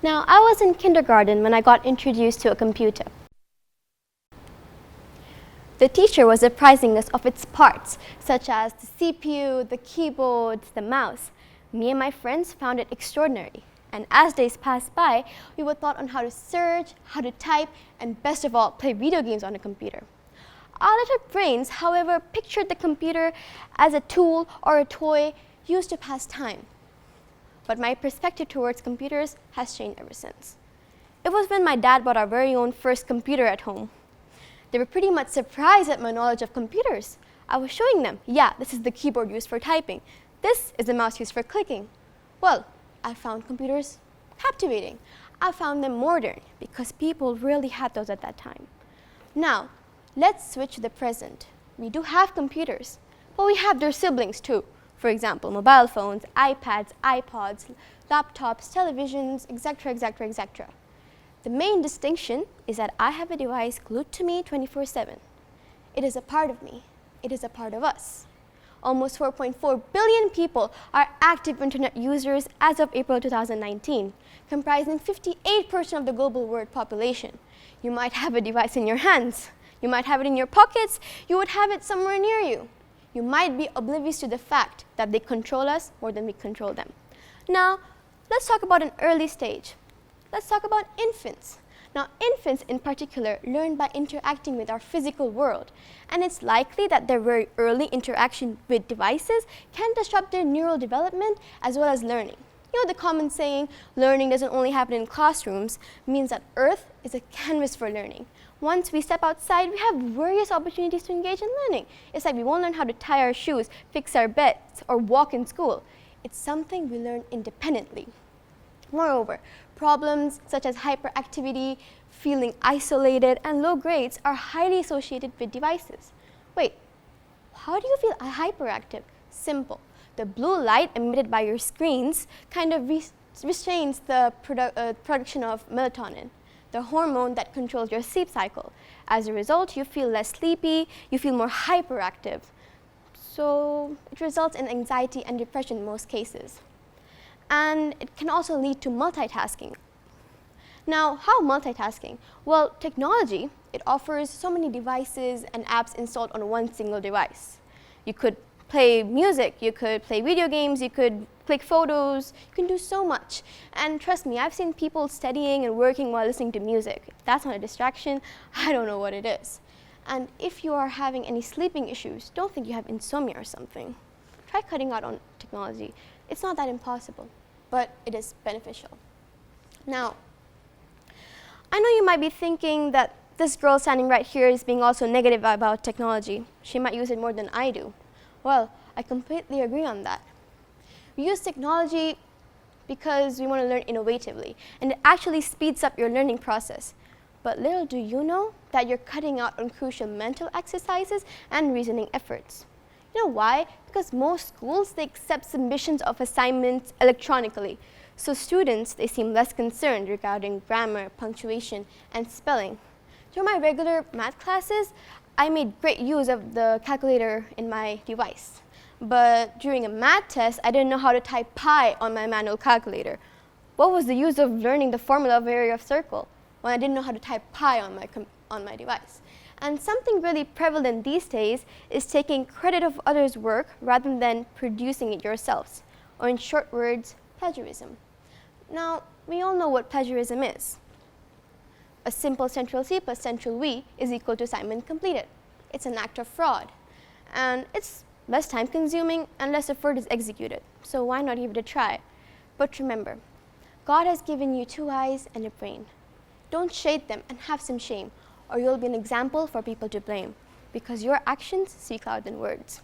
Now, I was in kindergarten when I got introduced to a computer. The teacher was apprising us of its parts, such as the CPU, the keyboard, the mouse. Me and my friends found it extraordinary. And as days passed by, we were taught on how to search, how to type, and best of all, play video games on a computer. Our little brains, however, pictured the computer as a tool or a toy used to pass time. But my perspective towards computers has changed ever since. It was when my dad bought our very own first computer at home. They were pretty much surprised at my knowledge of computers. I was showing them, yeah, this is the keyboard used for typing. This is the mouse used for clicking. Well, I found computers captivating. I found them modern because people really had those at that time. Now, let's switch to the present. We do have computers, but we have their siblings too. For example, mobile phones, iPads, iPods, laptops, televisions, etc., etc., etc. The main distinction is that I have a device glued to me 24/7. It is a part of me. It is a part of us. Almost 4.4 billion people are active internet users as of April 2019, comprising 58% of the global world population. You might have a device in your hands. You might have it in your pockets. You would have it somewhere near you. You might be oblivious to the fact that they control us more than we control them. Now, let's talk about an early stage. Let's talk about infants. Now, infants in particular learn by interacting with our physical world, and it's likely that their very early interaction with devices can disrupt their neural development as well as learning. You know, the common saying, learning doesn't only happen in classrooms, means that Earth is a canvas for learning. Once we step outside, we have various opportunities to engage in learning. It's like we won't learn how to tie our shoes, fix our beds, or walk in school. It's something we learn independently. Moreover, problems such as hyperactivity, feeling isolated, and low grades are highly associated with devices. Wait, how do you feel hyperactive? Simple. The blue light emitted by your screens kind of restrains the production of melatonin, the hormone that controls your sleep cycle. As a result, you feel less sleepy, you feel more hyperactive. So it results in anxiety and depression in most cases. And it can also lead to multitasking. Now, how multitasking? Well, technology, it offers so many devices and apps installed on one single device. You could play music, you could play video games, you could click photos, you can do so much. And trust me, I've seen people studying and working while listening to music. If that's not a distraction, I don't know what it is. And if you are having any sleeping issues, don't think you have insomnia or something. Try cutting out on technology. It's not that impossible, but it is beneficial. Now, I know you might be thinking that this girl standing right here is being also negative about technology. She might use it more than I do. Well, I completely agree on that. We use technology because we want to learn innovatively, and it actually speeds up your learning process. But little do you know that you're cutting out on crucial mental exercises and reasoning efforts. You know why? Because most schools, they accept submissions of assignments electronically. So students, they seem less concerned regarding grammar, punctuation, and spelling. During my regular math classes, I made great use of the calculator in my device. But during a math test, I didn't know how to type pi on my manual calculator. What was the use of learning the formula of area of circle when I didn't know how to type pi on my device? And something really prevalent these days is taking credit of others' work rather than producing it yourselves, or in short words, plagiarism. Now, we all know what plagiarism is. A simple central C plus central V is equal to assignment completed. It's an act of fraud, and it's less time consuming and less effort is executed. So why not give it a try? But remember, God has given you 2 eyes and a brain. Don't shade them and have some shame, or you'll be an example for people to blame, because your actions speak louder than words.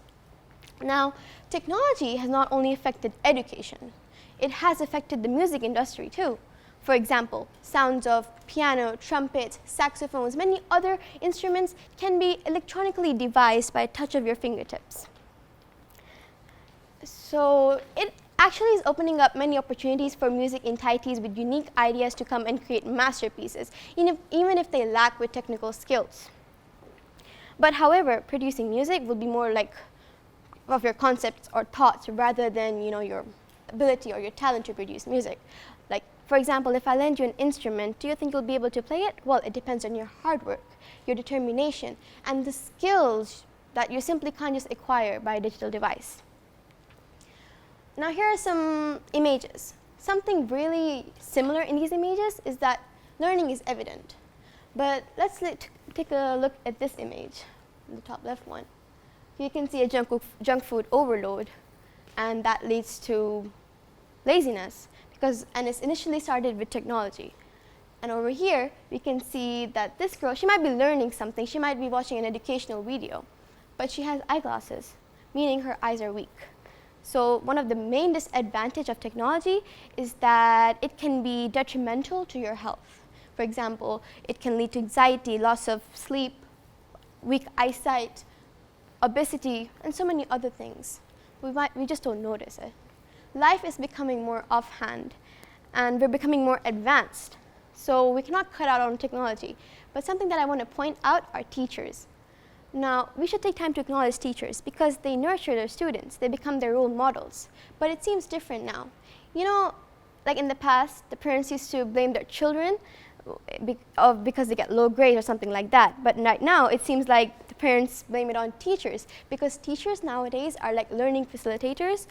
Now, technology has not only affected education, it has affected the music industry too. For example, sounds of piano, trumpet, saxophones, many other instruments can be electronically devised by a touch of your fingertips. So it actually is opening up many opportunities for music entities with unique ideas to come and create masterpieces, even if they lack with technical skills. But however, producing music will be more like of your concepts or thoughts rather than your ability or your talent to produce music. Like, For example, if I lend you an instrument, do you think you'll be able to play it? Well, it depends on your hard work, your determination, and the skills that you simply can't just acquire by a digital device. Now here are some images. Something really similar in these images is that learning is evident. But let's take a look at this image, the top left one. You can see a junk food overload, and that leads to laziness, and it's initially started with technology. And over here, we can see that this girl, she might be learning something, she might be watching an educational video, but she has eyeglasses, meaning her eyes are weak. So one of the main disadvantages of technology is that it can be detrimental to your health. For example, it can lead to anxiety, loss of sleep, weak eyesight, obesity, and so many other things. We just don't notice it. Life is becoming more offhand, and we're becoming more advanced. So we cannot cut out on technology. But something that I want to point out are teachers. Now, we should take time to acknowledge teachers because they nurture their students. They become their role models. But it seems different now. You know, like in the past, the parents used to blame their children because they get low grades or something like that. But right now, it seems like the parents blame it on teachers because teachers nowadays are like learning facilitators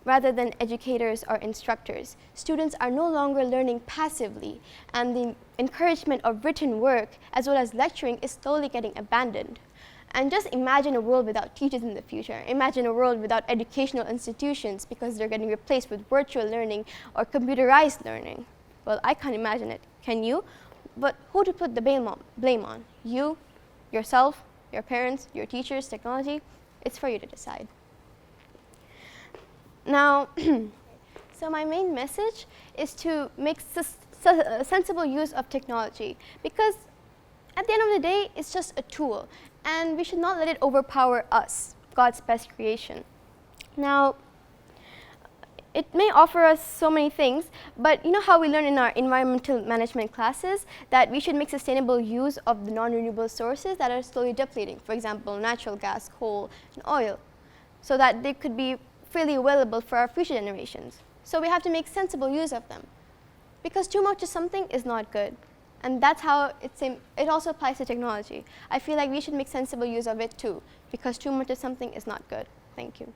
rather than educators or instructors. Students are no longer learning passively, and the encouragement of written work as well as lecturing is slowly getting abandoned. And just imagine a world without teachers in the future. Imagine a world without educational institutions because they're getting replaced with virtual learning or computerized learning. Well, I can't imagine it. Can you? But who to put the blame on? You, yourself, your parents, your teachers, technology? It's for you to decide. Now, so my main message is to make sensible use of technology because at the end of the day, it's just a tool and we should not let it overpower us, God's best creation. Now, it may offer us so many things, but you know how we learn in our environmental management classes that we should make sustainable use of the non-renewable sources that are slowly depleting, for example, natural gas, coal, and oil, so that they could be freely available for our future generations. So we have to make sensible use of them because too much of something is not good. And that's how it also applies to technology. I feel like we should make sensible use of it too because too much of something is not good. Thank you.